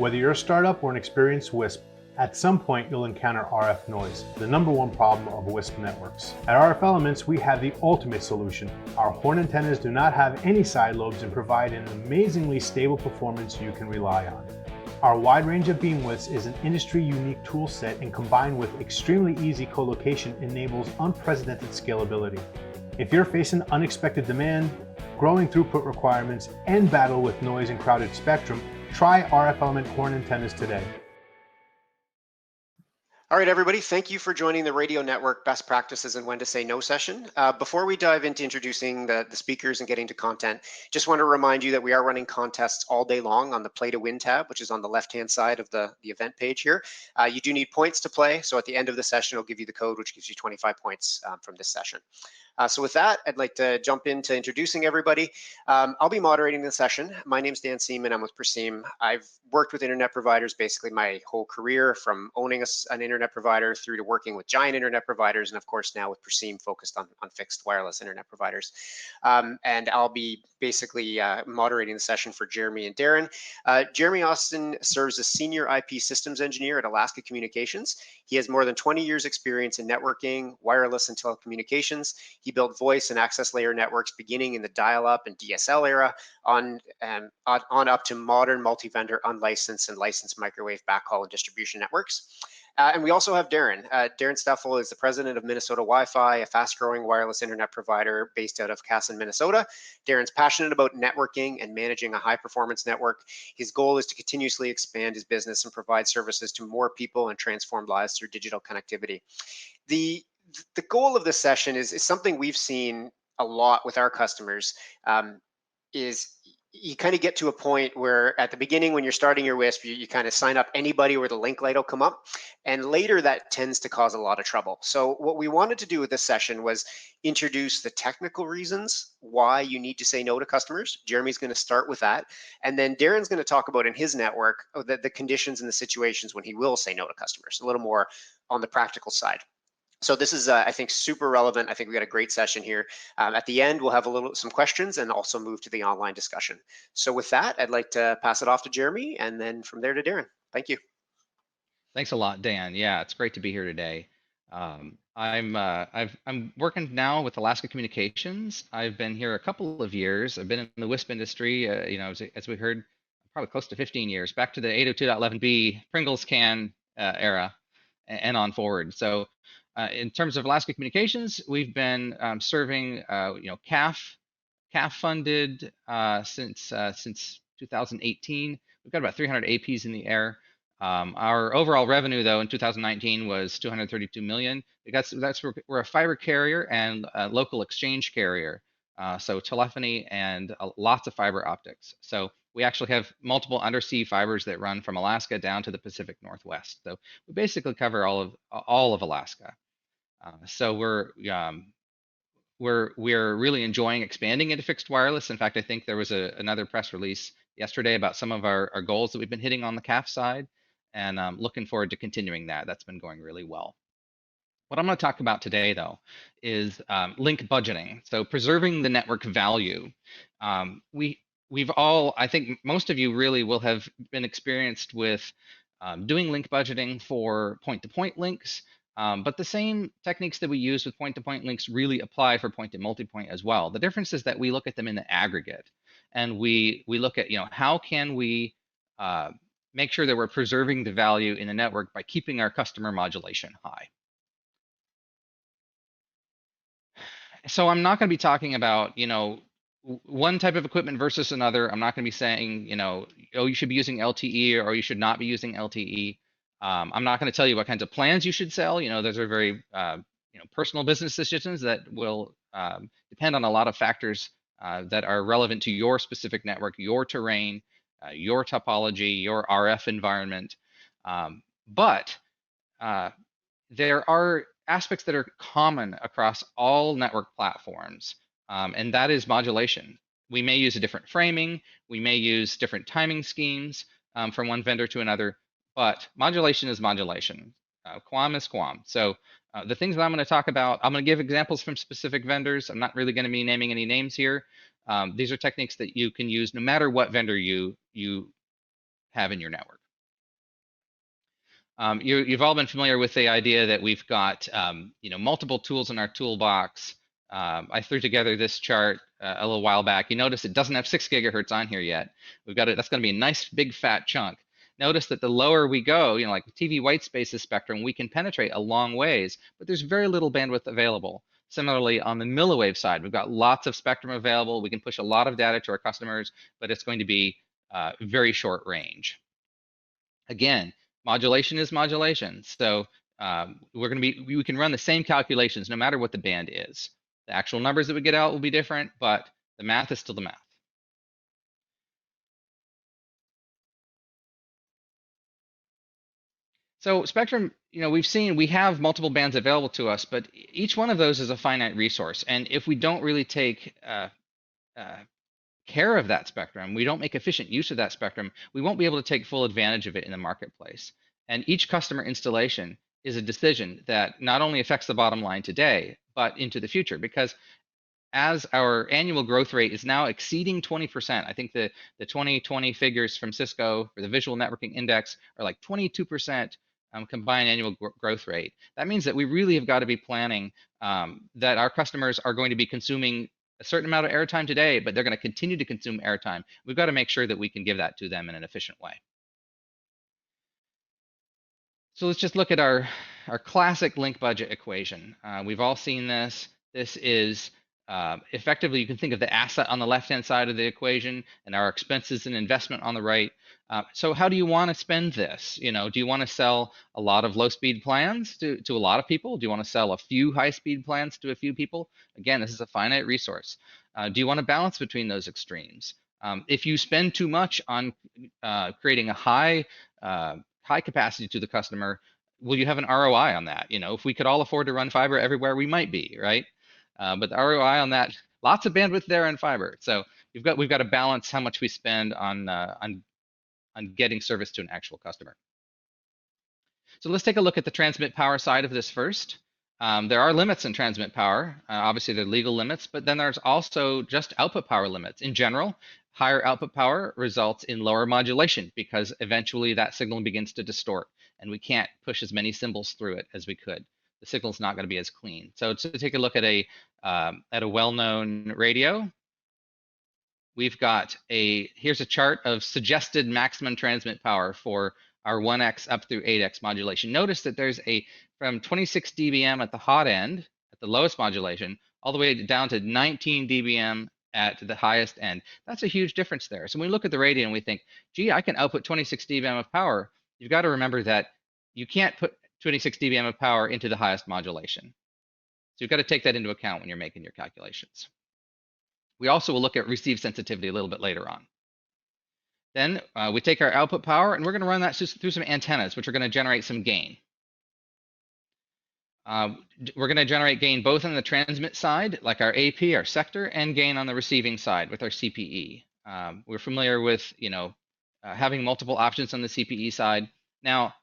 Whether you're a startup or an experienced WISP, at some point you'll encounter RF noise, the number one problem of WISP networks. At RF Elements, we have the ultimate solution. Our horn antennas do not have any side lobes and provide an amazingly stable performance you can rely on. Our wide range of beam widths is an industry-unique tool set, and combined with extremely easy co-location enables unprecedented scalability. If you're facing unexpected demand, growing throughput requirements, and battle with noise and crowded spectrum, try RF Element horn antennas today. All right, everybody, thank you for joining the Radio Network Best Practices and When to Say No session. Before we dive into introducing the speakers and getting to content, just want to remind you that we are running contests all day long on the Play to Win tab, which is on the left-hand side of the event page here. You do need points to play, so at the end of the session, I'll give you the code, which gives you 25 points from this session. So with that, I'd like to jump into introducing everybody. I'll be moderating the session. My name's Dan Siemon. I'm with Preseem. I've worked with internet providers basically my whole career, from owning an internet provider through to working with giant internet providers, and of course now with Preseem focused on fixed wireless internet providers. And I'll be basically moderating the session for Jeremy and Darin. Jeremy Austin serves as Senior IP Systems Engineer at Alaska Communications. He has more than 20 years experience in networking, wireless, and telecommunications. He built voice and access layer networks beginning in the dial-up and DSL era on up to modern multi-vendor unlicensed and licensed microwave backhaul and distribution networks. And we also have Darin. Darin Steffl is the president of Minnesota WiFi, a fast-growing wireless internet provider based out of Casson, Minnesota. Darin's passionate about networking and managing a high-performance network. His goal is to continuously expand his business and provide services to more people and transform lives through digital connectivity. The goal of this session is something we've seen a lot with our customers, is you kind of get to a point where at the beginning when you're starting your WISP, you kind of sign up anybody where the link light will come up, and later that tends to cause a lot of trouble. So what we wanted to do with this session was introduce the technical reasons why you need to say no to customers. Jeremy's going to start with that, and then Darin's going to talk about in his network the conditions and the situations when he will say no to customers, a little more on the practical side. So this is, I think, super relevant. I think we got a great session here. At the end, we'll have some questions and also move to the online discussion. So with that, I'd like to pass it off to Jeremy, and then from there to Darin. Thank you. Thanks a lot, Dan. Yeah, it's great to be here today. I'm working now with Alaska Communications. I've been here a couple of years. I've been in the WISP industry, as we heard, probably close to 15 years, back to the 802.11b Pringles can era and on forward. So in terms of Alaska Communications, we've been serving, CAF funded since 2018. We've got about 300 APs in the air. Our overall revenue, though, in 2019 was $232 million. We're a fiber carrier and a local exchange carrier, so telephony and lots of fiber optics. So we actually have multiple undersea fibers that run from Alaska down to the Pacific Northwest. So we basically cover all of Alaska. So we're really enjoying expanding into fixed wireless. In fact, I think there was another press release yesterday about some of our goals that we've been hitting on the CAF side, and I'm looking forward to continuing that. That's been going really well. What I'm going to talk about today, though, is link budgeting. So preserving the network value. We've all, I think most of you really will have been experienced with doing link budgeting for point-to-point links. But the same techniques that we use with point-to-point links really apply for point-to-multipoint as well. The difference is that we look at them in the aggregate, and we look at, how can we make sure that we're preserving the value in the network by keeping our customer modulation high. So I'm not going to be talking about, one type of equipment versus another. I'm not going to be saying, oh, you should be using LTE or you should not be using LTE. I'm not going to tell you what kinds of plans you should sell. Those are very, personal business decisions that will depend on a lot of factors that are relevant to your specific network, your terrain, your topology, your RF environment. But there are aspects that are common across all network platforms, and that is modulation. We may use a different framing. We may use different timing schemes from one vendor to another. But modulation is modulation. QAM is QAM. So the things that I'm going to talk about, I'm going to give examples from specific vendors. I'm not really going to be naming any names here. These are techniques that you can use no matter what vendor you have in your network. You've all been familiar with the idea that we've got multiple tools in our toolbox. I threw together this chart a little while back. You notice it doesn't have 6 gigahertz on here yet. We've got it. That's going to be a nice big fat chunk. Notice that the lower we go, like TV white spaces spectrum, we can penetrate a long ways, but there's very little bandwidth available. Similarly, on the milliwave side, we've got lots of spectrum available. We can push a lot of data to our customers, but it's going to be very short range. Again, modulation is modulation. So we can run the same calculations no matter what the band is. The actual numbers that we get out will be different, but the math is still the math. So spectrum, we have multiple bands available to us, but each one of those is a finite resource. And if we don't really take care of that spectrum, we don't make efficient use of that spectrum, we won't be able to take full advantage of it in the marketplace. And each customer installation is a decision that not only affects the bottom line today, but into the future, because as our annual growth rate is now exceeding 20%, I think the 2020 figures from Cisco for the Visual Networking Index are like 22% combined annual growth rate. That means that we really have got to be planning that our customers are going to be consuming a certain amount of airtime today, but they're going to continue to consume airtime. We've got to make sure that we can give that to them in an efficient way. So let's just look at our classic link budget equation. We've all seen this. This is effectively, you can think of the asset on the left-hand side of the equation and our expenses and investment on the right. So how do you want to spend this? Do you want to sell a lot of low-speed plans to a lot of people? Do you want to sell a few high-speed plans to a few people? Again, this is a finite resource. Do you want to balance between those extremes? If you spend too much on creating a high capacity to the customer, will you have an ROI on that? If we could all afford to run fiber everywhere, we might be, right? But the ROI on that, lots of bandwidth there in fiber. So we've got to balance how much we spend on getting service to an actual customer. So let's take a look at the transmit power side of this first. There are limits in transmit power. Obviously, there are legal limits, but then there's also just output power limits. In general, higher output power results in lower modulation because eventually that signal begins to distort, and we can't push as many symbols through it as we could. The signal's not going to be as clean. So to take a look at a well-known radio, we've got here's a chart of suggested maximum transmit power for our 1x up through 8x modulation. Notice that there's from 26 dBm at the hot end, at the lowest modulation, all the way down to 19 dBm at the highest end. That's a huge difference there. So when we look at the radio and we think, gee, I can output 26 dBm of power, you've got to remember that you can't put 26 dBm of power into the highest modulation. So you've got to take that into account when you're making your calculations. We also will look at receive sensitivity a little bit later on. Then we take our output power and we're going to run that through some antennas, which are going to generate some gain. We're going to generate gain both on the transmit side, like our AP, our sector, and gain on the receiving side with our CPE. We're familiar with having multiple options on the CPE side. Now,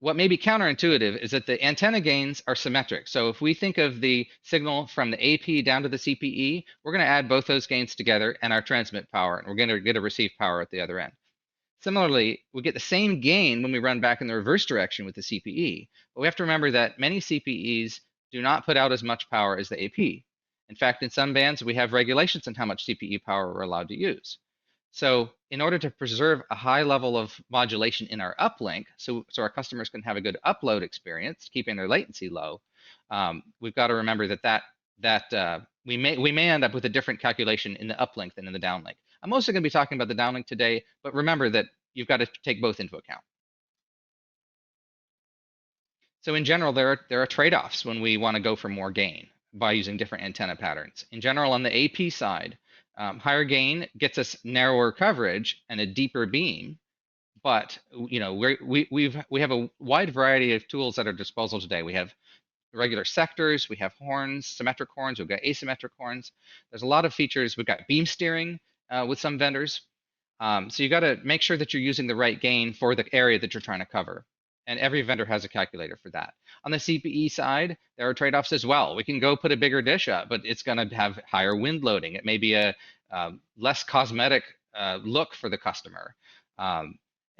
what may be counterintuitive is that the antenna gains are symmetric. So if we think of the signal from the AP down to the CPE, we're going to add both those gains together and our transmit power, and we're going to get a receive power at the other end. Similarly, we get the same gain when we run back in the reverse direction with the CPE, but we have to remember that many CPEs do not put out as much power as the AP. In fact, in some bands, we have regulations on how much CPE power we're allowed to use. So in order to preserve a high level of modulation in our uplink, so our customers can have a good upload experience, keeping their latency low, we've got to remember that we may end up with a different calculation in the uplink than in the downlink. I'm mostly going to be talking about the downlink today, but remember that you've got to take both into account. So in general, there are trade-offs when we want to go for more gain by using different antenna patterns. In general, on the AP side, higher gain gets us narrower coverage and a deeper beam, but we have a wide variety of tools at our disposal today. We have regular sectors, we have horns, symmetric horns, we've got asymmetric horns. There's a lot of features. We've got beam steering with some vendors. So you got to make sure that you're using the right gain for the area that you're trying to cover. And every vendor has a calculator for that. On the CPE side, there are trade-offs as well. We can go put a bigger dish up, but it's going to have higher wind loading. It may be a less cosmetic look for the customer.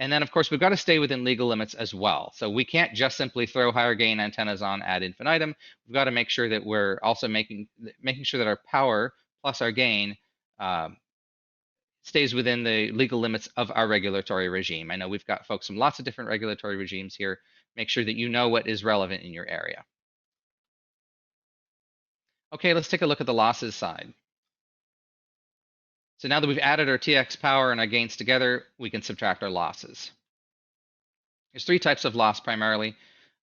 And then, of course, we've got to stay within legal limits as well. So we can't just simply throw higher gain antennas on ad infinitum. We've got to make sure that we're also making sure that our power plus our gain stays within the legal limits of our regulatory regime. I know we've got folks from lots of different regulatory regimes here. Make sure that you know what is relevant in your area. Okay, let's take a look at the losses side. So now that we've added our TX power and our gains together, we can subtract our losses. There's three types of loss primarily.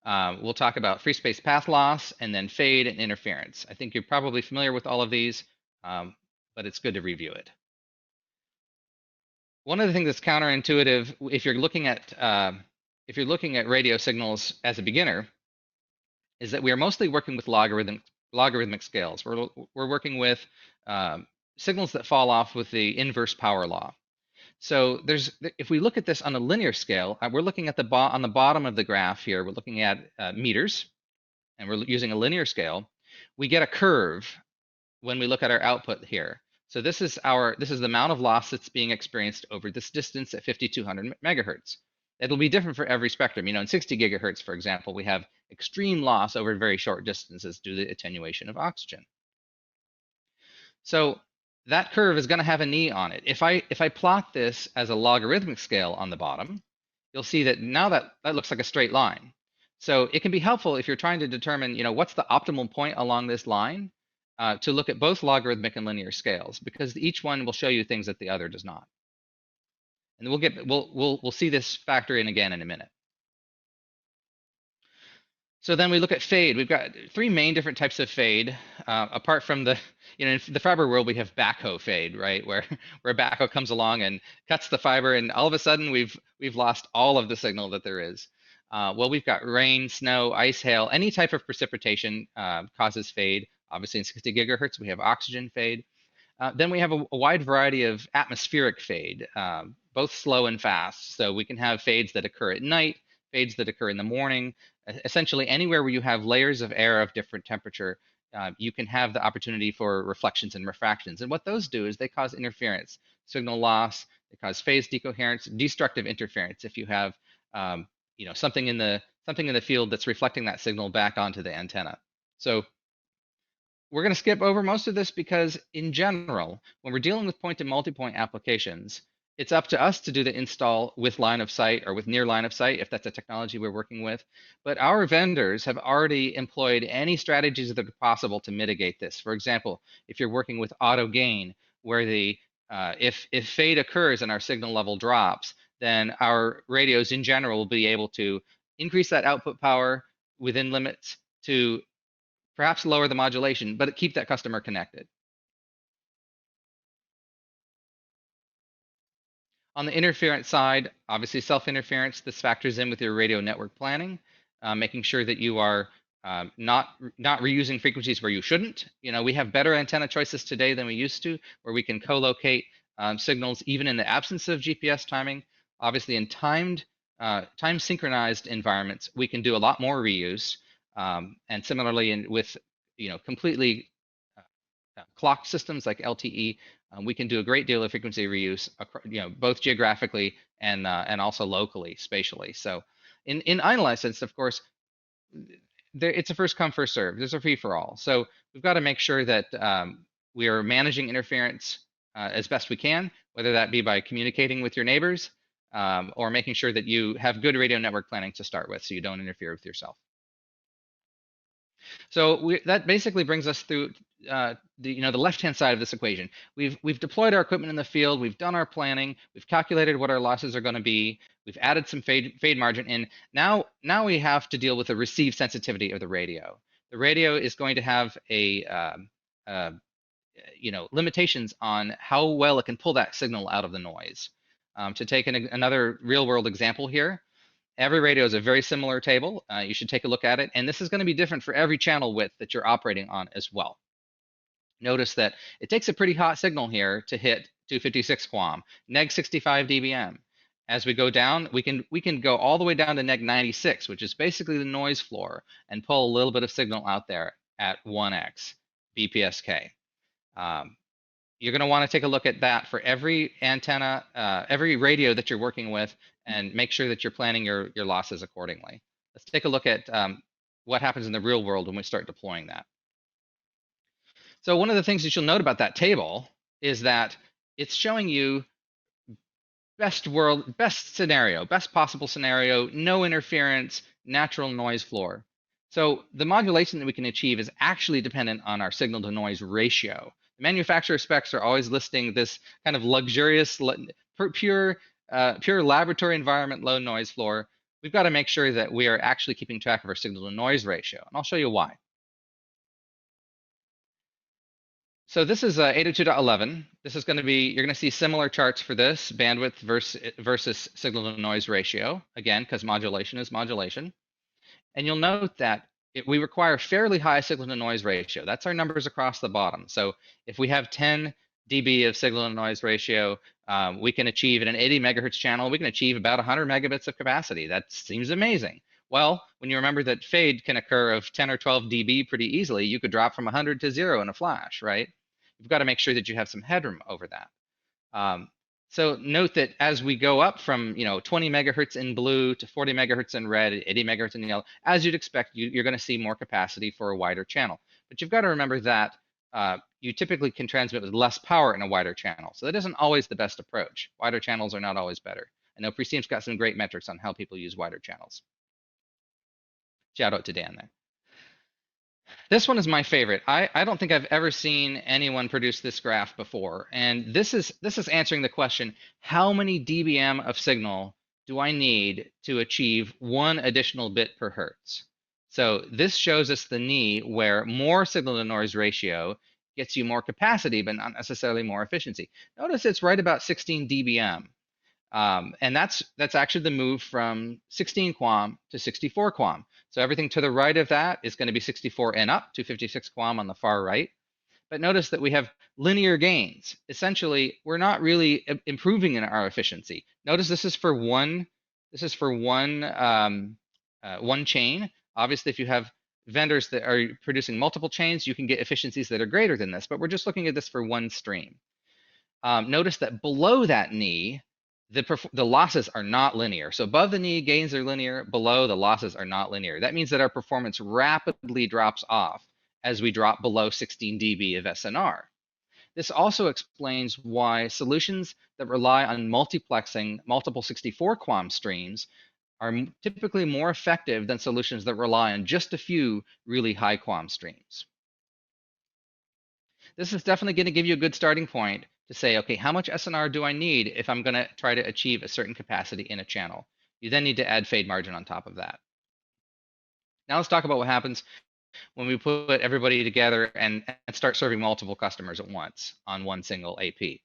We'll talk about free space path loss, and then fade and interference. I think you're probably familiar with all of these, but it's good to review it. One of the things that's counterintuitive, if you're looking at radio signals as a beginner, is that we are mostly working with logarithmic scales. We're working with signals that fall off with the inverse power law. So if we look at this on a linear scale, we're looking at on the bottom of the graph here. We're looking at meters, and we're using a linear scale. We get a curve when we look at our output here. So this is the amount of loss that's being experienced over this distance at 5,200 megahertz. It'll be different for every spectrum. In 60 gigahertz, for example, we have extreme loss over very short distances due to the attenuation of oxygen. So that curve is going to have a knee on it. If I plot this as a logarithmic scale on the bottom, you'll see that now that looks like a straight line. So it can be helpful if you're trying to determine, what's the optimal point along this line, to look at both logarithmic and linear scales, because each one will show you things that the other does not. And we'll see this factor in again in a minute. So then we look at fade. We've got three main different types of fade. Apart from in the fiber world, we have backhoe fade, right? Where a backhoe comes along and cuts the fiber, and all of a sudden we've lost all of the signal that there is. Well, we've got rain, snow, ice, hail, any type of precipitation causes fade. Obviously, in 60 gigahertz, we have oxygen fade. Then we have a wide variety of atmospheric fade, both slow and fast. So we can have fades that occur at night, fades that occur in the morning. Essentially, anywhere where you have layers of air of different temperature, you can have the opportunity for reflections and refractions. And what those do is they cause interference, signal loss, they cause phase decoherence, destructive interference. If you have something in the field that's reflecting that signal back onto the antenna. So we're going to skip over most of this because in general, when we're dealing with point to multipoint applications, it's up to us to do the install with line of sight or with near line of sight if that's a technology we're working with. But our vendors have already employed any strategies that are possible to mitigate this. For example, if you're working with auto gain, where if fade occurs and our signal level drops, then our radios in general will be able to increase that output power within limits to perhaps lower the modulation, but keep that customer connected. On the interference side, obviously self-interference, this factors in with your radio network planning, making sure that you are not reusing frequencies where you shouldn't. We have better antenna choices today than we used to, where we can co-locate signals even in the absence of GPS timing. Obviously, in time synchronized environments, we can do a lot more reuse. And similarly, with completely clocked systems like LTE, we can do a great deal of frequency reuse, both geographically and also locally, spatially. So in iLicense, of course, it's a first come, first serve. There's a free for all. So we've got to make sure that we are managing interference as best we can, whether that be by communicating with your neighbors or making sure that you have good radio network planning to start with, so you don't interfere with yourself. So that basically brings us through the left-hand side of this equation. We've deployed our equipment in the field. We've done our planning. We've calculated what our losses are going to be. We've added some fade margin in. Now we have to deal with the receive sensitivity of the radio. The radio is going to have limitations on how well it can pull that signal out of the noise. To take another real-world example here. Every radio is a very similar table. You should take a look at it. And this is going to be different for every channel width that you're operating on as well. Notice that it takes a pretty hot signal here to hit 256 QAM, neg 65 dBm. As we go down, we can go all the way down to neg 96, which is basically the noise floor, and pull a little bit of signal out there at 1x BPSK. you're going to want to take a look at that for every antenna, every radio that you're working with, and make sure that you're planning your losses accordingly. Let's take a look at what happens in the real world when we start deploying that. So one of the things that you'll note about that table is that it's showing you best scenario, best possible scenario, no interference, natural noise floor. So the modulation that we can achieve is actually dependent on our signal to noise ratio. The manufacturer specs are always listing this kind of luxurious, pure laboratory environment, low noise floor. We've got to make sure that we are actually keeping track of our signal to noise ratio, and I'll show you why. So this is 802.11. This is going to be, you're going to see similar charts for this, bandwidth versus signal to noise ratio, again, because modulation is modulation. And you'll note that we require fairly high signal to noise ratio. That's our numbers across the bottom. So if we have 10 dB of signal to noise ratio, we can achieve in an 80 megahertz channel, we can achieve about 100 megabits of capacity. That seems amazing. Well, when you remember that fade can occur of 10 or 12 dB pretty easily, you could drop from 100 to 0 in a flash, right? You've got to make sure that you have some headroom over that. So note that as we go up from 20 megahertz in blue to 40 megahertz in red, 80 megahertz in yellow, as you'd expect, you're going to see more capacity for a wider channel. But you've got to remember that you typically can transmit with less power in a wider channel. So that isn't always the best approach. Wider channels are not always better. I know Preseem's got some great metrics on how people use wider channels. Shout out to Dan there. This one is my favorite. I don't think I've ever seen anyone produce this graph before. And this is answering the question, how many dBm of signal do I need to achieve one additional bit per hertz? So this shows us the knee where more signal to noise ratio gets you more capacity, but not necessarily more efficiency. Notice it's right about 16 dBm. And that's actually the move from 16 QAM to 64 QAM. So everything to the right of that is going to be 64 and up, 256 QAM on the far right. But notice that we have linear gains. Essentially, we're not really improving in our efficiency. Notice this is for one chain. Obviously, if you have vendors that are producing multiple chains, you can get efficiencies that are greater than this. But we're just looking at this for one stream. Notice that below that knee, the losses are not linear. So above the knee, gains are linear. Below, the losses are not linear. That means that our performance rapidly drops off as we drop below 16 dB of SNR. This also explains why solutions that rely on multiplexing multiple 64 QAM streams are typically more effective than solutions that rely on just a few really high QAM streams. This is definitely going to give you a good starting point to say, okay, how much SNR do I need if I'm going to try to achieve a certain capacity in a channel? You then need to add fade margin on top of that. Now let's talk about what happens when we put everybody together and start serving multiple customers at once on one single AP.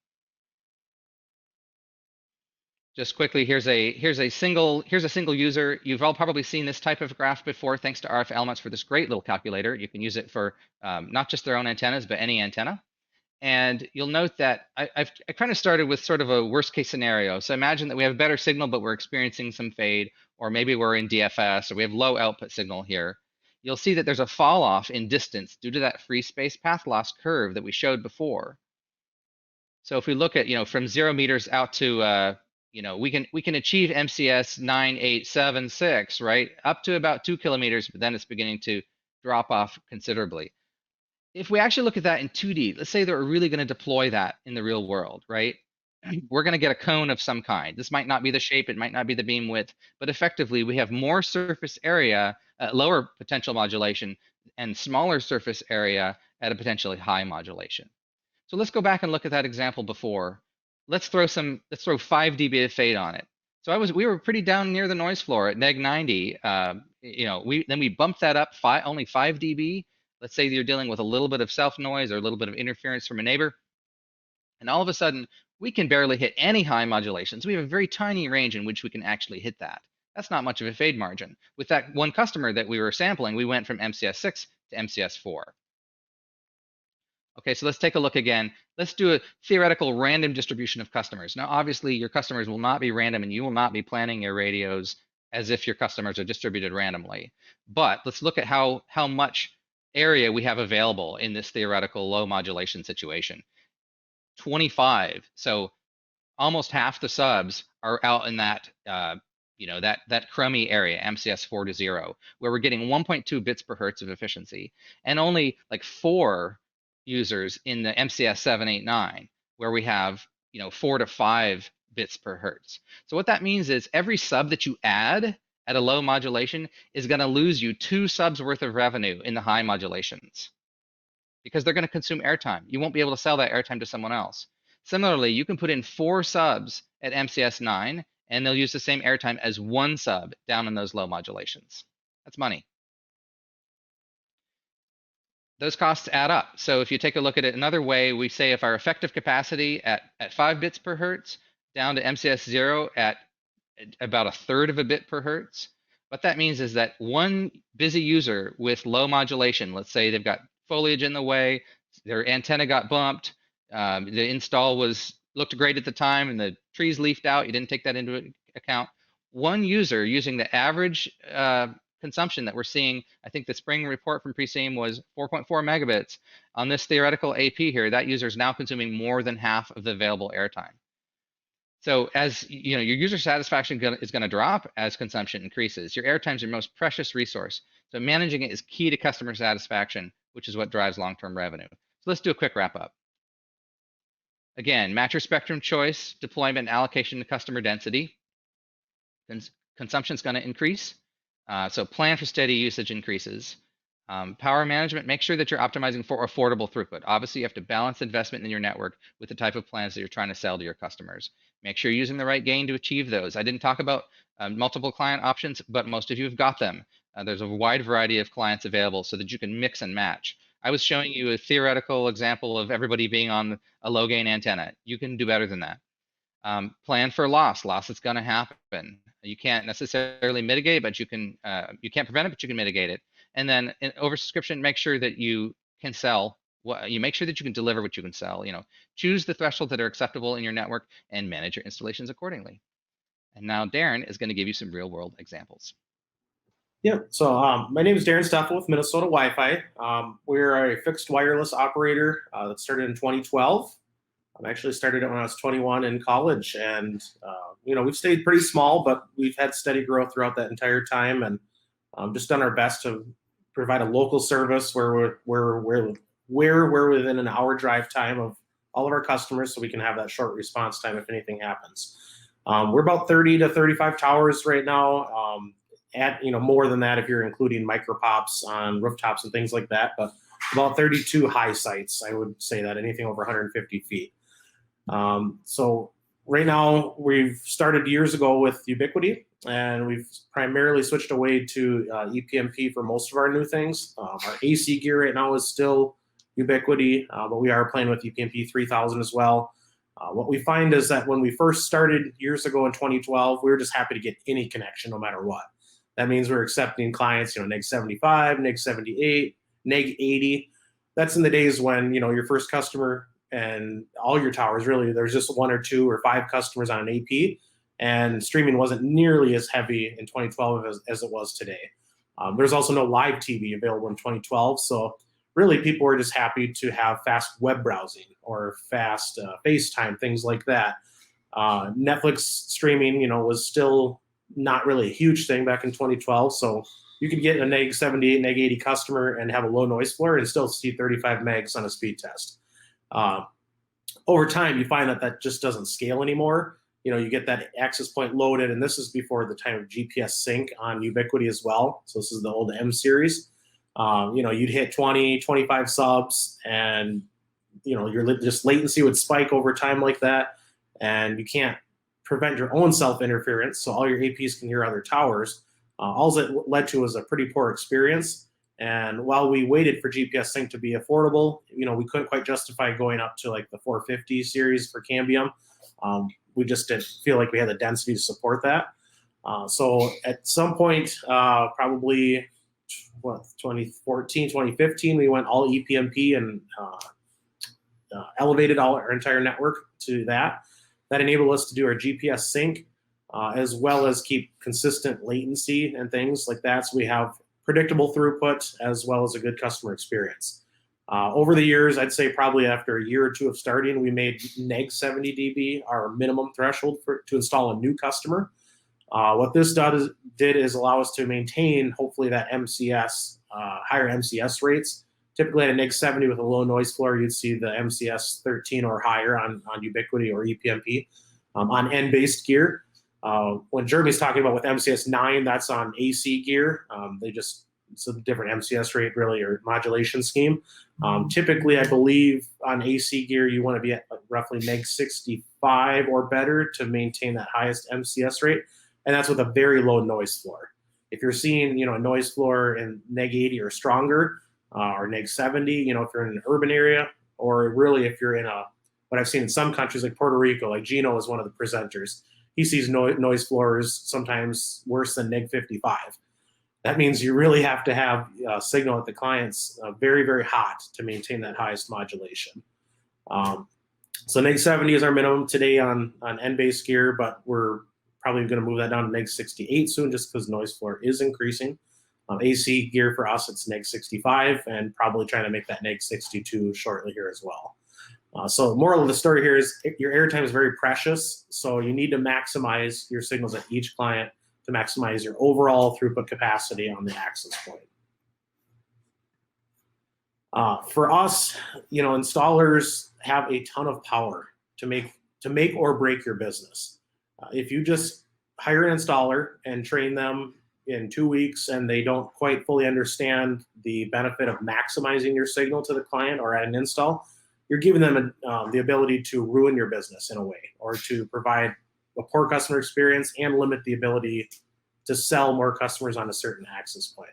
Just quickly, here's a single user. You've all probably seen this type of graph before, thanks to RF Elements for this great little calculator. You can use it for not just their own antennas, but any antenna. And you'll note that I kind of started with sort of a worst case scenario. So imagine that we have a better signal, but we're experiencing some fade, or maybe we're in DFS, or we have low output signal here. You'll see that there's a fall off in distance due to that free space path loss curve that we showed before. So if we look at, from 0 meters out to, we can achieve MCS 9876, right? Up to about 2 kilometers, but then it's beginning to drop off considerably. If we actually look at that in 2D, let's say that we're really going to deploy that in the real world, right? We're going to get a cone of some kind. This might not be the shape, it might not be the beam width, but effectively we have more surface area at lower potential modulation and smaller surface area at a potentially high modulation. So let's go back and look at that example before. Let's throw 5 dB of fade on it. So we were pretty down near the noise floor at neg 90. Then we bumped that up only 5 dB. Let's say you're dealing with a little bit of self noise or a little bit of interference from a neighbor. And all of a sudden, we can barely hit any high modulations. We have a very tiny range in which we can actually hit that. That's not much of a fade margin. With that one customer that we were sampling, we went from MCS 6 to MCS 4. Okay, so let's take a look again. Let's do a theoretical random distribution of customers. Now, obviously, your customers will not be random, and you will not be planning your radios as if your customers are distributed randomly. But let's look at how much area we have available in this theoretical low modulation situation. 25. So almost half the subs are out in that, that crummy area, MCS 4 to 0, where we're getting 1.2 bits per hertz of efficiency, and only like 4 users in the MCS 7, 8, 9, where we have 4 to 5 bits per hertz. So what that means is every sub that you add at a low modulation is going to lose you 2 subs worth of revenue in the high modulations, because they're going to consume airtime. You won't be able to sell that airtime to someone else. Similarly, you can put in 4 subs at MCS 9, and they'll use the same airtime as 1 sub down in those low modulations. That's money. Those costs add up. So if you take a look at it another way, we say if our effective capacity at 5 bits per hertz down to MCS 0 at about 1/3 of a bit per hertz, what that means is that one busy user with low modulation, let's say they've got foliage in the way, their antenna got bumped, the install looked great at the time, and the trees leafed out, you didn't take that into account. One user using the average consumption that we're seeing, I think the spring report from Preseem was 4.4 megabits. On this theoretical AP here, that user is now consuming more than half of the available airtime. So as your user satisfaction is going to drop as consumption increases. Your airtime is your most precious resource. So managing it is key to customer satisfaction, which is what drives long-term revenue. So let's do a quick wrap up. Again, match your spectrum choice, deployment, and allocation to customer density. Consumption is going to increase. So plan for steady usage increases. Power management, make sure that you're optimizing for affordable throughput. Obviously, you have to balance investment in your network with the type of plans that you're trying to sell to your customers. Make sure you're using the right gain to achieve those. I didn't talk about multiple client options, but most of you have got them. There's a wide variety of clients available so that you can mix and match. I was showing you a theoretical example of everybody being on a low gain antenna. You can do better than that. Plan for loss. Loss is going to happen. You can't necessarily mitigate, but you can't prevent it, but you can mitigate it. And then in oversubscription, make sure that you can sell. You make sure that you can deliver what you can sell. Choose the thresholds that are acceptable in your network and manage your installations accordingly. And now Darin is going to give you some real-world examples. Yeah, so my name is Darin Steffl with Minnesota WiFi. We're a fixed wireless operator that started in 2012. I actually started it when I was 21 in college, and we've stayed pretty small, but we've had steady growth throughout that entire time, and just done our best to provide a local service where we're within an hour drive time of all of our customers, so we can have that short response time if anything happens. We're about 30 to 35 towers right now. More than that if you're including micropops on rooftops and things like that, but about 32 high sites, I would say, that anything over 150 feet. So right now we've started years ago with Ubiquity, and we've primarily switched away to ePMP for most of our new things. Our AC gear right now is still Ubiquity, but we are playing with ePMP 3000 as well. What we find is that when we first started years ago in 2012, we were just happy to get any connection no matter what. That means we're accepting clients, neg 75, neg 78, neg 80. That's in the days when, your first customer and all your towers, really, there's just 1 or 2 or 5 customers on an AP, and streaming wasn't nearly as heavy in 2012 as it was today. There's also no live TV available in 2012, so really people were just happy to have fast web browsing or fast FaceTime, things like that. Netflix streaming, was still not really a huge thing back in 2012, so you could get a neg 78, neg 80 customer and have a low noise floor and still see 35 megs on a speed test. Over time, you find that just doesn't scale anymore. You get that access point loaded, and this is before the time of GPS sync on Ubiquity as well. So this is the old M series. You'd hit 20, 25 subs, and your just latency would spike over time like that, and you can't prevent your own self-interference, so all your APs can hear other towers. All it led to was a pretty poor experience. And while we waited for GPS sync to be affordable, we couldn't quite justify going up to like the 450 series for Cambium. We just didn't feel like we had the density to support that. So at some point, probably 2014, 2015, we went all ePMP and elevated our entire network to that. That enabled us to do our GPS sync, as well as keep consistent latency and things like that. So we have predictable throughput as well as a good customer experience. Over the years, I'd say probably after a year or two of starting, we made neg 70 dB our minimum threshold to install a new customer. What this did is allow us to maintain, hopefully, that MCS, higher MCS rates. Typically at a neg 70 with a low noise floor, you'd see the MCS 13 or higher on Ubiquiti or EPMP. On N-based gear, when Jeremy's talking about with MCS 9, that's on AC gear. It's a different MCS rate, really, or modulation scheme. Typically, I believe on AC gear, you want to be at roughly neg 65 or better to maintain that highest MCS rate, and that's with a very low noise floor. If you're seeing, a noise floor in neg 80 or stronger, or neg 70, if you're in an urban area, or really if you're in what I've seen in some countries like Puerto Rico, like Gino is one of the presenters. He sees noise floors sometimes worse than neg 55. That means you really have to have a signal at the client's very, very hot to maintain that highest modulation. So neg 70 is our minimum today on N-based gear, but we're probably going to move that down to neg 68 soon just because noise floor is increasing. AC gear for us, it's neg 65, and probably trying to make that neg 62 shortly here as well. So moral of the story here is your airtime is very precious, so you need to maximize your signals at each client to maximize your overall throughput capacity on the access point. For us, installers have a ton of power to make or break your business. If you just hire an installer and train them in 2 weeks and they don't quite fully understand the benefit of maximizing your signal to the client or at an install, you're giving them the ability to ruin your business in a way, or to provide a poor customer experience and limit the ability to sell more customers on a certain access point.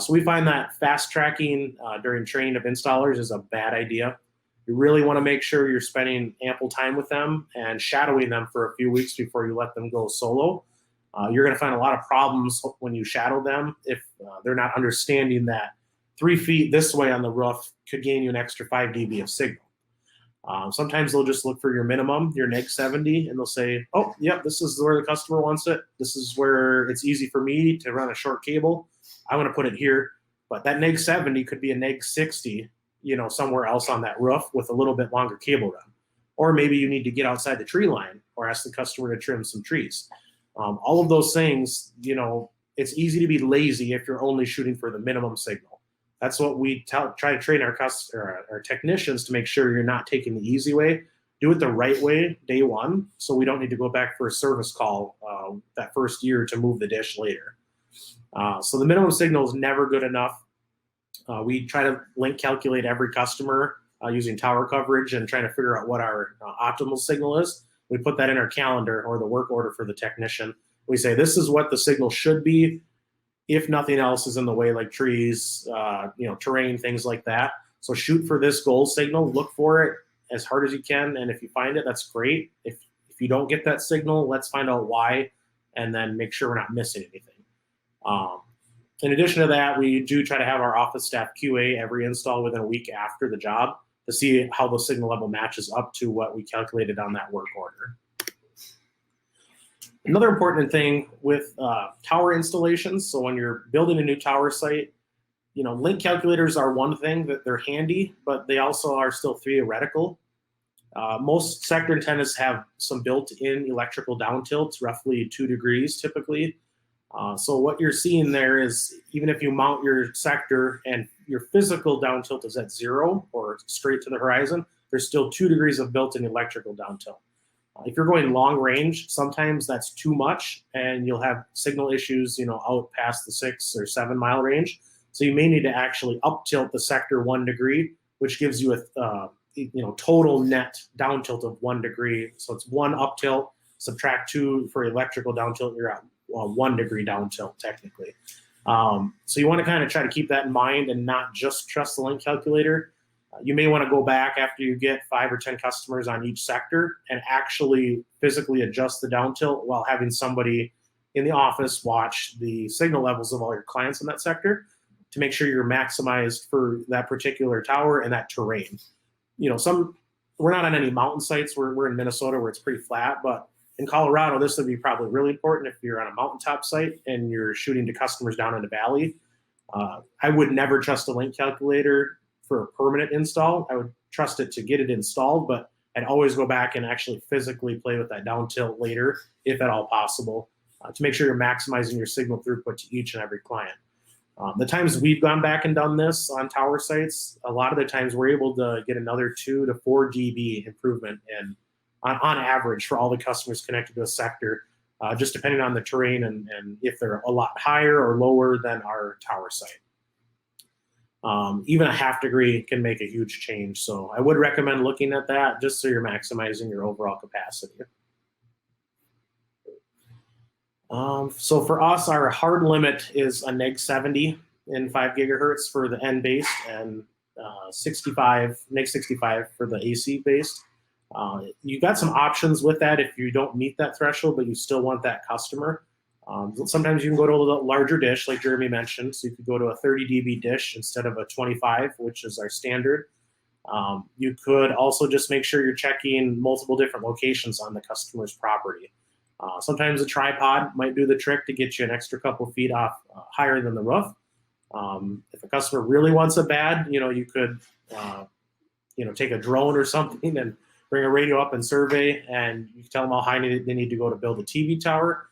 So we find that fast tracking during training of installers is a bad idea. You really want to make sure you're spending ample time with them and shadowing them for a few weeks before you let them go solo. You're going to find a lot of problems when you shadow them if they're not understanding that 3 feet this way on the roof could gain you an extra 5 dB of signal. Sometimes they'll just look for your minimum, your neg 70, and they'll say, oh, yep, this is where the customer wants it. This is where it's easy for me to run a short cable. I want to put it here. But that neg 70 could be a neg 60, somewhere else on that roof with a little bit longer cable run. Or maybe you need to get outside the tree line or ask the customer to trim some trees. All of those things, it's easy to be lazy if you're only shooting for the minimum signal. That's what we try to train our technicians to make sure you're not taking the easy way. Do it the right way day one, so we don't need to go back for a service call that first year to move the dish later. So the minimum signal is never good enough. We try to link calculate every customer using tower coverage and trying to figure out what our optimal signal is. We put that in our calendar or the work order for the technician. We say this is what the signal should be if nothing else is in the way, like trees, terrain, things like that. So shoot for this goal signal, look for it as hard as you can, and if you find it, that's great. If you don't get that signal, let's find out why, and then make sure we're not missing anything. In addition to that, we do try to have our office staff QA every install within a week after the job to see how the signal level matches up to what we calculated on that work order. Another important thing with tower installations, so when you're building a new tower site, link calculators are one thing that they're handy, but they also are still theoretical. Most sector antennas have some built-in electrical down tilts, roughly 2 degrees typically. So what you're seeing there is even if you mount your sector and your physical down tilt is at 0 or straight to the horizon, there's still 2 degrees of built-in electrical down tilt. If you're going long range, sometimes that's too much and you'll have signal issues, out past the 6 or 7 mile range. So you may need to actually up tilt the sector 1 degree, which gives you a total net down tilt of 1 degree. So it's 1 up tilt, subtract 2 for electrical down tilt, you're at 1 degree down tilt technically. So you want to kind of try to keep that in mind and not just trust the link calculator. You may want to go back after you get 5 or 10 customers on each sector and actually physically adjust the down tilt while having somebody in the office watch the signal levels of all your clients in that sector to make sure you're maximized for that particular tower and that terrain. We're not on any mountain sites. We're in Minnesota where it's pretty flat, but in Colorado, this would be probably really important if you're on a mountaintop site and you're shooting to customers down in the valley. I would never trust a link calculator for a permanent install. I would trust it to get it installed, but I'd always go back and actually physically play with that down tilt later, if at all possible, to make sure you're maximizing your signal throughput to each and every client. The times we've gone back and done this on tower sites, a lot of the times we're able to get another 2 to 4 dB improvement on average for all the customers connected to a sector, just depending on the terrain and if they're a lot higher or lower than our tower site. Even a ½ degree can make a huge change. So I would recommend looking at that just so you're maximizing your overall capacity. So for us, our hard limit is a -70 in 5 gigahertz for the N-based and -65 for the AC based. You've got some options with that if you don't meet that threshold, but you still want that customer. Sometimes you can go to a little larger dish, like Jeremy mentioned. So you could go to a 30 dB dish instead of a 25, which is our standard. You could also just make sure you're checking multiple different locations on the customer's property. Sometimes a tripod might do the trick to get you an extra couple feet off higher than the roof. If a customer really wants it bad, you could take a drone or something and bring a radio up and survey, and you can tell them how high they need to go to build a TV tower.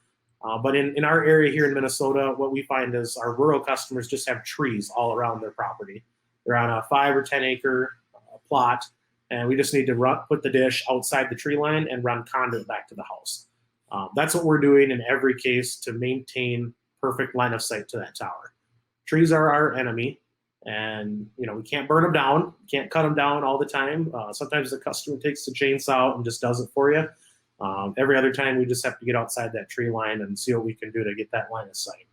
But in our area here in Minnesota, what we find is our rural customers just have trees all around their property. They're on a 5 or 10 acre plot, and we just need to put the dish outside the tree line and run conduit back to the house. That's what we're doing in every case to maintain perfect line of sight to that tower. Trees are our enemy, and we can't burn them down, can't cut them down all the time. Sometimes the customer takes the chainsaw out and just does it for you. Every other time we just have to get outside that tree line and see what we can do to get that line of sight.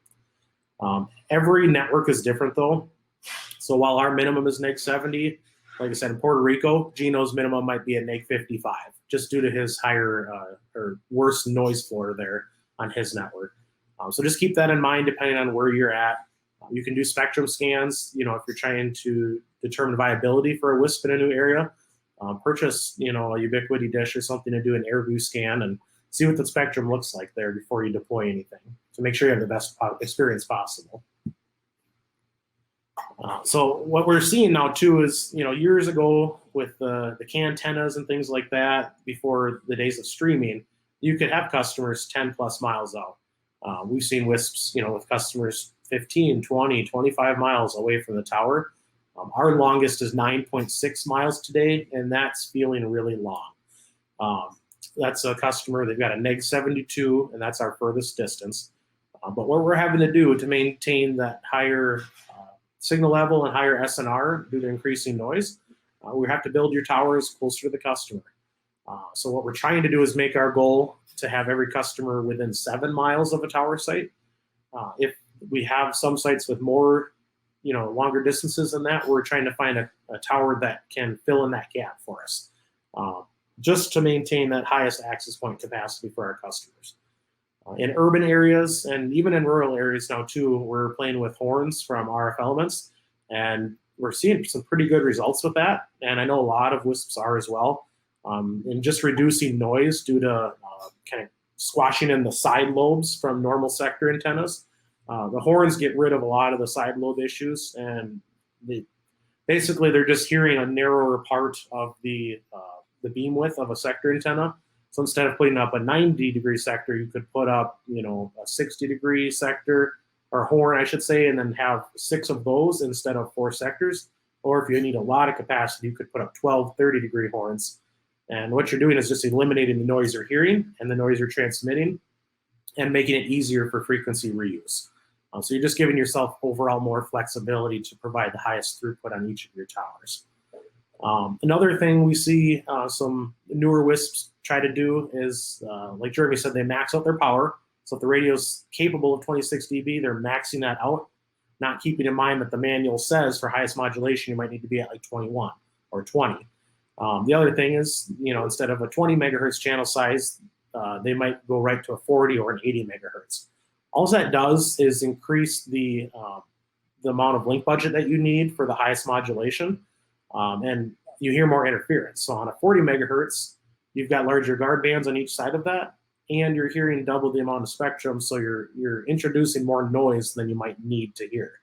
Every network is different though. So while our minimum is -70, like I said, in Puerto Rico, Gino's minimum might be at -55, just due to his higher or worse noise floor there on his network. So just keep that in mind depending on where you're at. You can do spectrum scans, if you're trying to determine viability for a WISP in a new area. Purchase, a Ubiquity dish or something to do an AirView scan and see what the spectrum looks like there before you deploy anything, to make sure you have the best experience possible. So what we're seeing now too is, years ago with the antennas and things like that, before the days of streaming, you could have customers 10 plus miles out. We've seen WISPs, with customers 15, 20, 25 miles away from the tower. Our longest is 9.6 miles today, and that's feeling really long. That's a customer, they've got a -72, and that's our furthest distance. But what we're having to do to maintain that higher signal level and higher SNR due to increasing noise, we have to build your towers closer to the customer. So what we're trying to do is make our goal to have every customer within 7 miles of a tower site. If we have some sites with more, longer distances than that, we're trying to find a tower that can fill in that gap for us, just to maintain that highest access point capacity for our customers. In urban areas and even in rural areas now too, we're playing with horns from RF Elements, and we're seeing some pretty good results with that. And I know a lot of WISPs are as well. In just reducing noise due to kind of squashing in the side lobes from normal sector antennas. The horns get rid of a lot of the side lobe issues, and basically they're just hearing a narrower part of the beam width of a sector antenna. So instead of putting up a 90-degree sector, you could put up, a 60-degree sector, or horn, I should say, and then have 6 of those instead of 4 sectors. Or if you need a lot of capacity, you could put up 12 30-degree horns. And what you're doing is just eliminating the noise you're hearing and the noise you're transmitting, and making it easier for frequency reuse. So you're just giving yourself overall more flexibility to provide the highest throughput on each of your towers. Another thing we see some newer WISPs try to do is, like Jeremy said, they max out their power. So if the radio's capable of 26 dB, they're maxing that out, not keeping in mind that the manual says for highest modulation, you might need to be at like 21 or 20. The other thing is, instead of a 20 megahertz channel size, they might go right to a 40 or an 80 megahertz. All that does is increase the amount of link budget that you need for the highest modulation, and you hear more interference. So on a 40 megahertz, you've got larger guard bands on each side of that, and you're hearing double the amount of spectrum, so you're introducing more noise than you might need to hear.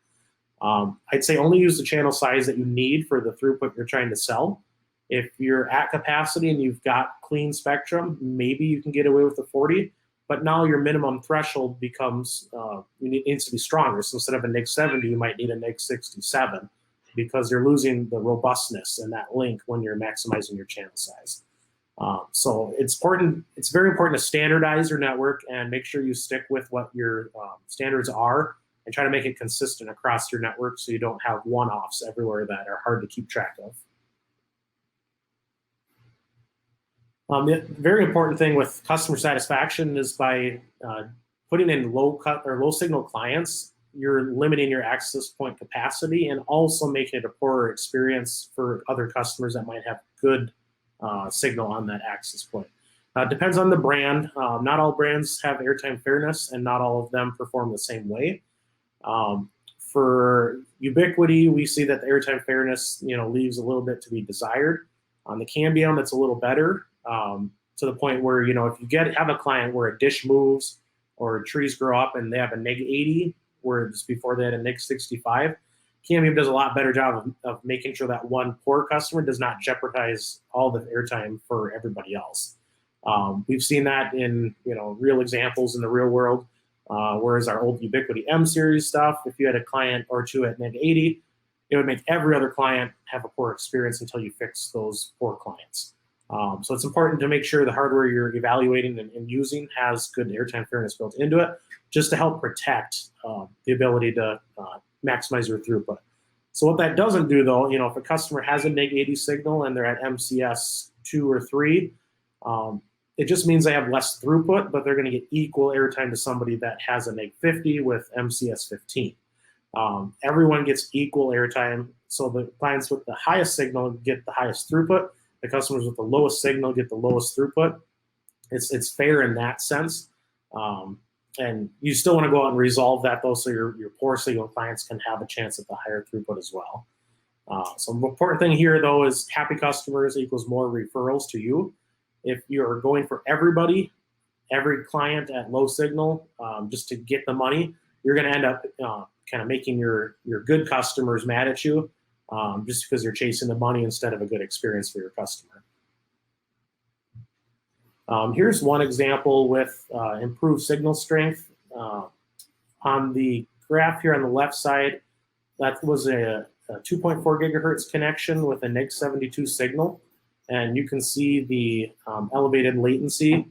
I'd say only use the channel size that you need for the throughput you're trying to sell. If you're at capacity and you've got clean spectrum, maybe you can get away with the 40, but now your minimum threshold becomes, needs to be stronger. So instead of a NIC 70, you might need a NIC 67 because you're losing the robustness in that link when you're maximizing your channel size. So it's very important to standardize your network and make sure you stick with what your standards are and try to make it consistent across your network so you don't have one-offs everywhere that are hard to keep track of. The very important thing with customer satisfaction is by putting in low signal clients, you're limiting your access point capacity and also making it a poorer experience for other customers that might have good signal on that access point. It depends on the brand. Not all brands have Airtime Fairness and not all of them perform the same way. For Ubiquiti, we see that the Airtime Fairness leaves a little bit to be desired. On the Cambium, it's a little better. To the point where, if you have a client where a dish moves or trees grow up and they have a NIC 80, whereas before they had a NIC 65, Cambium does a lot better job of making sure that one poor customer does not jeopardize all the airtime for everybody else. We've seen that in real examples in the real world, whereas our old Ubiquiti M series stuff, if you had a client or two at NIC 80, it would make every other client have a poor experience until you fix those poor clients. So it's important to make sure the hardware you're evaluating and using has good airtime fairness built into it, just to help protect the ability to maximize your throughput. So what that doesn't do, though, if a customer has a NIC 80 signal and they're at MCS 2 or 3, it just means they have less throughput, but they're going to get equal airtime to somebody that has a NIC 50 with MCS 15. Everyone gets equal airtime, so the clients with the highest signal get the highest throughput. The customers with the lowest signal get the lowest throughput. It's fair in that sense. And you still want to go out and resolve that, though, so your poor signal clients can have a chance at the higher throughput as well. So the important thing here, though, is happy customers equals more referrals to you. If you're going for every client at low signal just to get the money, you're going to end up kind of making your good customers mad at you. Just because you're chasing the money instead of a good experience for your customer. Here's one example with improved signal strength. On the graph here on the left side, that was a 2.4 gigahertz connection with a NIC 72 signal. And you can see the elevated latency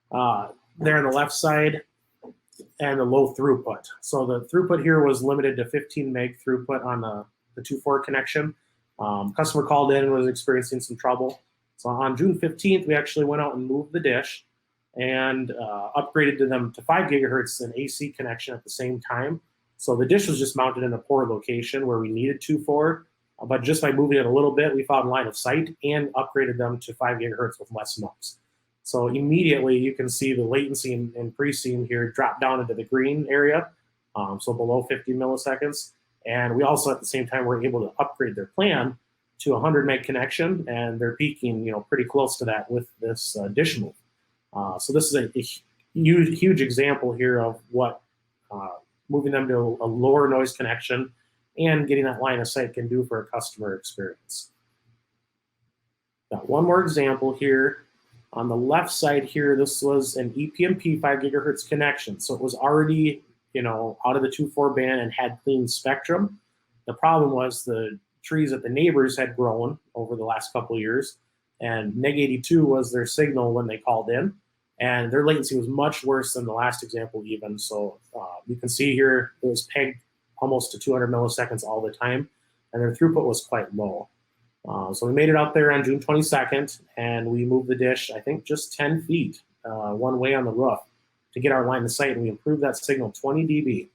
there on the left side and the low throughput. So the throughput here was limited to 15 meg throughput on the 2.4 connection. Customer called in and was experiencing some trouble. So on June 15th, we actually went out and moved the dish and upgraded to them to 5 gigahertz and AC connection at the same time. So the dish was just mounted in a poor location where we needed 2.4, but just by moving it a little bit, we found line of sight and upgraded them to 5 gigahertz with less noise. So immediately you can see the latency in Preseem here drop down into the green area, so below 50 milliseconds. And we also, at the same time, were able to upgrade their plan to a 100 meg connection, and they're peaking, pretty close to that with this dish move. So this is a huge example here of what moving them to a lower noise connection and getting that line of sight can do for a customer experience. Got one more example here. On the left side here, this was an ePMP 5 gigahertz connection. So it was already out of the 2.4 band and had clean spectrum. The problem was the trees that the neighbors had grown over the last couple of years, and NIC 82 was their signal when they called in, and their latency was much worse than the last example even. So you can see here it was pegged almost to 200 milliseconds all the time, and their throughput was quite low. So we made it out there on June 22nd, and we moved the dish, I think, just 10 feet one way on the roof to get our line of sight, and we improved that signal 20 dB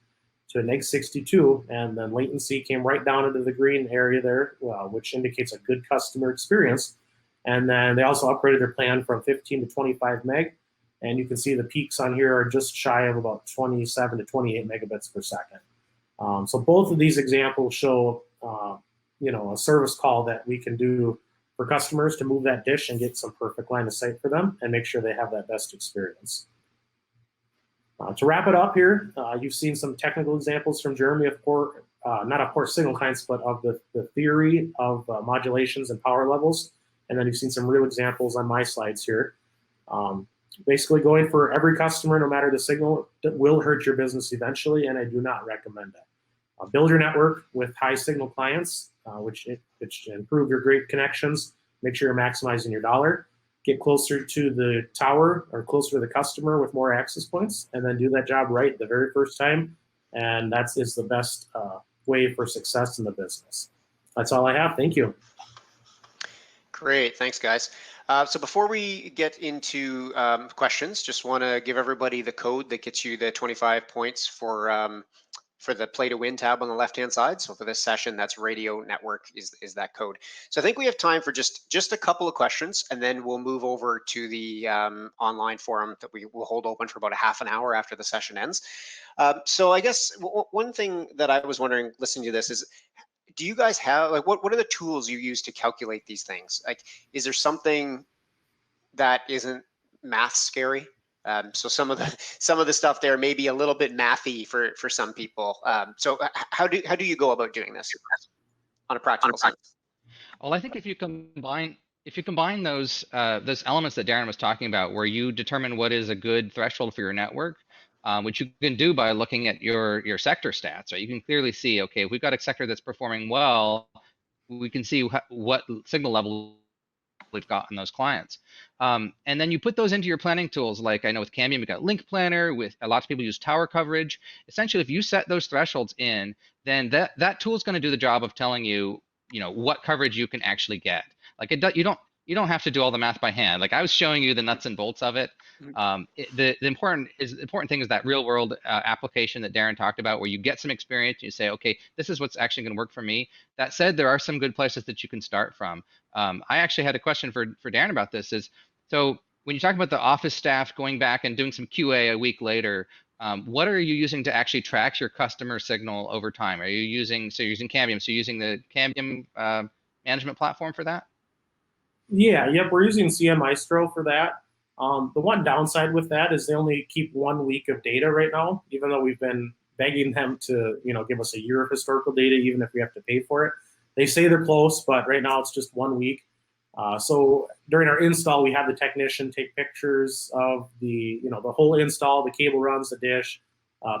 to a NIC 62, and then latency came right down into the green area there, which indicates a good customer experience. And then they also upgraded their plan from 15 to 25 meg, and you can see the peaks on here are just shy of about 27 to 28 megabits per second. So both of these examples show a service call that we can do for customers to move that dish and get some perfect line of sight for them and make sure they have that best experience. To wrap it up here, you've seen some technical examples from Jeremy, of not of course signal clients, but of the theory of modulations and power levels. And then you've seen some real examples on my slides here. Basically going for every customer, no matter the signal, that will hurt your business eventually, and I do not recommend that. Build your network with high signal clients, which improve your great connections, make sure you're maximizing your dollar, get closer to the tower or closer to the customer with more access points, and then do that job right the very first time. And that is the best way for success in the business. That's all I have. Thank you. Great, thanks guys. So before we get into questions, just want to give everybody the code that gets you the 25 points for the play to win tab on the left-hand side. So for this session, that's radio network is that code. So I think we have time for just a couple of questions, and then we'll move over to the online forum that we will hold open for about a half an hour after the session ends. So I guess one thing that I was wondering listening to this is, do you guys have, like, what are the tools you use to calculate these things? Like, is there something that isn't math scary? So some of the stuff there may be a little bit mathy for some people. So how do you go about doing this on a practical sense? Well, I think if you combine those elements that Darin was talking about, where you determine what is a good threshold for your network, which you can do by looking at your sector stats, right? You can clearly see, okay, if we've got a sector that's performing well, we can see what signal level we've got in those clients. And then you put those into your planning tools. Like I know with Cambium, we've got Link Planner, with lots of people use tower coverage. Essentially, if you set those thresholds in, then that tool is going to do the job of telling you, what coverage you can actually get. Like you don't have to do all the math by hand. Like I was showing you the nuts and bolts of it. The important thing is that real world application that Darin talked about, where you get some experience. You say, okay, this is what's actually going to work for me. That said, there are some good places that you can start from. I actually had a question for Darin about this. So when you talk about the office staff going back and doing some QA a week later, what are you using to actually track your customer signal over time? Are you using you're using Cambium? So you're using the Cambium management platform for that? Yeah, yep, we're using CM Maestro for that. The one downside with that is they only keep 1 week of data right now, even though we've been begging them to, give us a year of historical data, even if we have to pay for it. They say they're close, but right now it's just 1 week. So during our install, we have the technician take pictures of the whole install, the cable runs, the dish,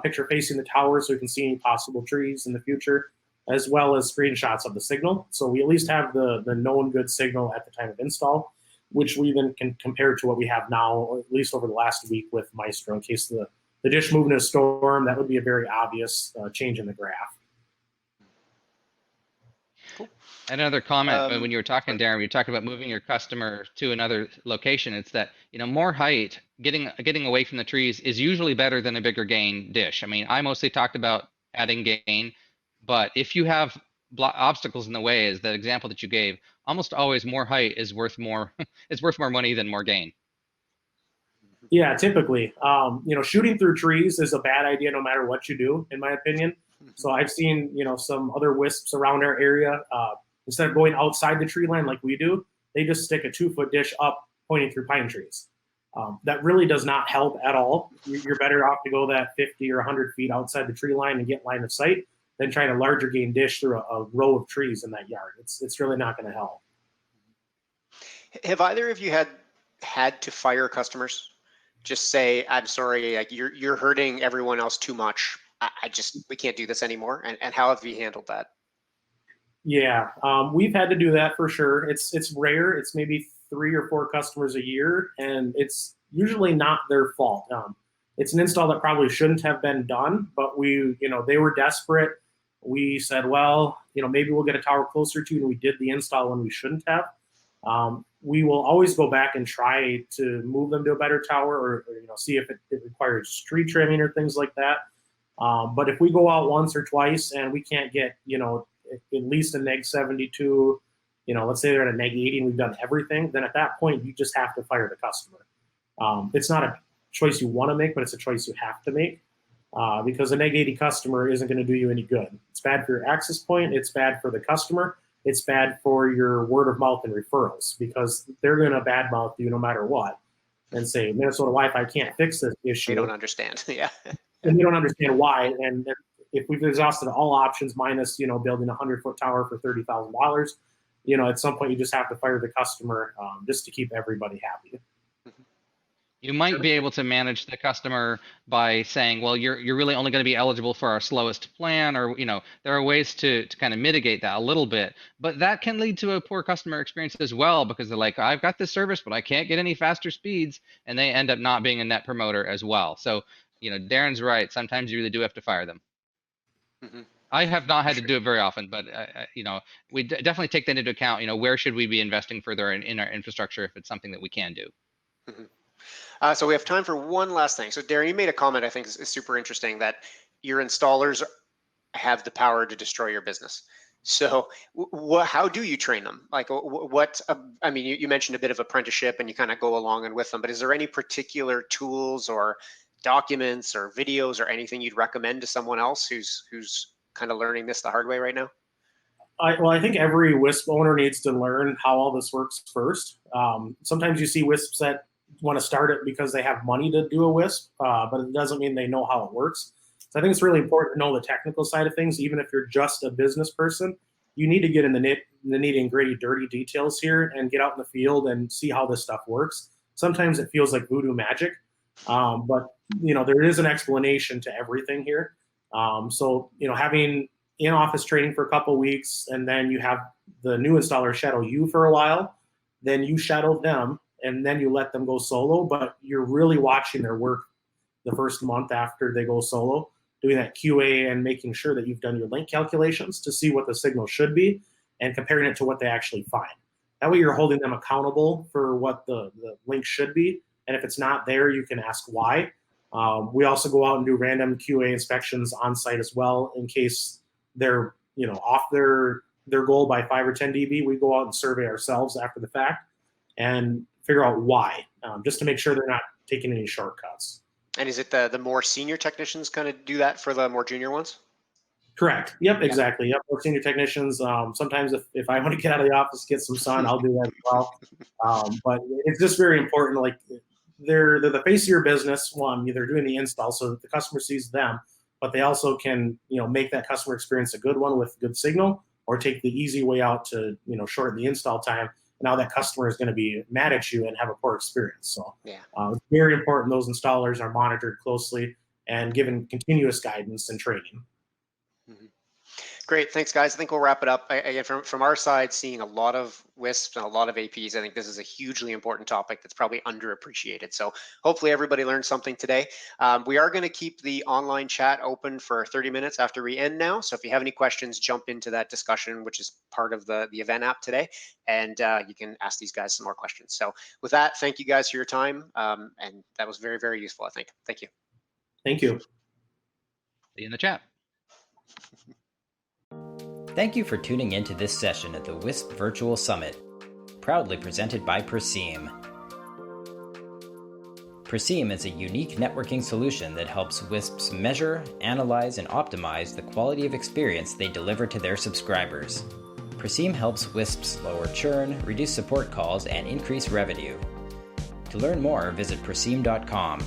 picture facing the tower so we can see any possible trees in the future, as well as screenshots of the signal. So we at least have the known good signal at the time of install, which we then can compare to what we have now, or at least over the last week with Maestro. In case the dish moved in a storm, that would be a very obvious change in the graph. Cool. Another comment when you were talking, Darin, you talked about moving your customer to another location. It's that more height, getting away from the trees is usually better than a bigger gain dish. I mean, I mostly talked about adding gain, but if you have obstacles in the way, as the example that you gave, almost always more height is worth more. It's worth more money than more gain. Yeah, typically, shooting through trees is a bad idea no matter what you do, in my opinion. So I've seen, some other WISPs around our area. Instead of going outside the tree line like we do, they just stick a 2-foot dish up pointing through pine trees. That really does not help at all. You're better off to go that 50 or 100 feet outside the tree line and get line of sight than trying to larger gain dish through a row of trees in that yard. It's really not going to help. Have either of you had to fire customers? Just say, I'm sorry, like you're hurting everyone else too much. We can't do this anymore. And how have you handled that? Yeah, we've had to do that for sure. It's rare. It's maybe 3 or 4 customers a year, and it's usually not their fault. It's an install that probably shouldn't have been done, but they were desperate. We said, well, maybe we'll get a tower closer to you, and we did the install when we shouldn't have. We will always go back and try to move them to a better tower, or see if it requires tree trimming or things like that. But if we go out once or twice and we can't get, at least a neg 72, let's say they're at a neg 80 and we've done everything, then at that point you just have to fire the customer. It's not a choice you want to make, but it's a choice you have to make, because a neg 80 customer isn't going to do you any good. It's bad for your access point. It's bad for the customer. It's bad for your word of mouth and referrals, because they're going to badmouth you no matter what and say, Minnesota Wi-Fi can't fix this issue. They don't understand. Yeah. And they don't understand why. And if we've exhausted all options minus, building a 100-foot tower for $30,000, at some point you just have to fire the customer just to keep everybody happy. You might be able to manage the customer by saying, well, you're really only going to be eligible for our slowest plan, or there are ways to kind of mitigate that a little bit, but that can lead to a poor customer experience as well, because they're like, I've got this service, but I can't get any faster speeds, and they end up not being a net promoter as well. So Darin's right. Sometimes you really do have to fire them. Mm-hmm. I have not had to do it very often, but we definitely take that into account. Where should we be investing further in our infrastructure if it's something that we can do? Mm-hmm. So we have time for one last thing. So Darin, you made a comment I think is super interesting, that your installers have the power to destroy your business. So how do you train them? Like you mentioned a bit of apprenticeship and you kind of go along and with them, but is there any particular tools or documents or videos or anything you'd recommend to someone else who's kind of learning this the hard way right now? I think every WISP owner needs to learn how all this works first. Sometimes you see WISPs that want to start it because they have money to do a WISP, but it doesn't mean they know how it works. So I think it's really important to know the technical side of things. Even if you're just a business person, you need to get in the nitty and gritty, dirty details here and get out in the field and see how this stuff works. Sometimes it feels like voodoo magic, but there is an explanation to everything here. So having in-office training for a couple of weeks, and then you have the new installer shadow you for a while, then you shadow them, and then you let them go solo, but you're really watching their work the first month after they go solo, doing that QA and making sure that you've done your link calculations to see what the signal should be and comparing it to what they actually find. That way you're holding them accountable for what the link should be. And if it's not there, you can ask why. We also go out and do random QA inspections on site as well in case they're off their goal by 5 or 10 dB. We go out and survey ourselves after the fact and figure out why, just to make sure they're not taking any shortcuts. And is it the more senior technicians kind of do that for the more junior ones? Correct. Yep, exactly. Yep, more senior technicians. Sometimes if I want to get out of the office, get some sun, I'll do that as well. But it's just very important. Like they're the face of your business. One, they're doing the install so that the customer sees them, but they also can make that customer experience a good one with good signal, or take the easy way out to shorten the install time. Now that customer is going to be mad at you and have a poor experience. So it's very important those installers are monitored closely and given continuous guidance and training. Mm-hmm. Great, thanks guys. I think we'll wrap it up. Again, from our side, seeing a lot of WISPs and a lot of APs, I think this is a hugely important topic that's probably underappreciated. So hopefully everybody learned something today. We are going to keep the online chat open for 30 minutes after we end now. So if you have any questions, jump into that discussion, which is part of the event app today, and you can ask these guys some more questions. So with that, thank you guys for your time, and that was very, very useful, I think. Thank you. Thank you. See you in the chat. Thank you for tuning in to this session at the WISP Virtual Summit, proudly presented by Preseem. Preseem is a unique networking solution that helps WISPs measure, analyze, and optimize the quality of experience they deliver to their subscribers. Preseem helps WISPs lower churn, reduce support calls, and increase revenue. To learn more, visit Preseem.com.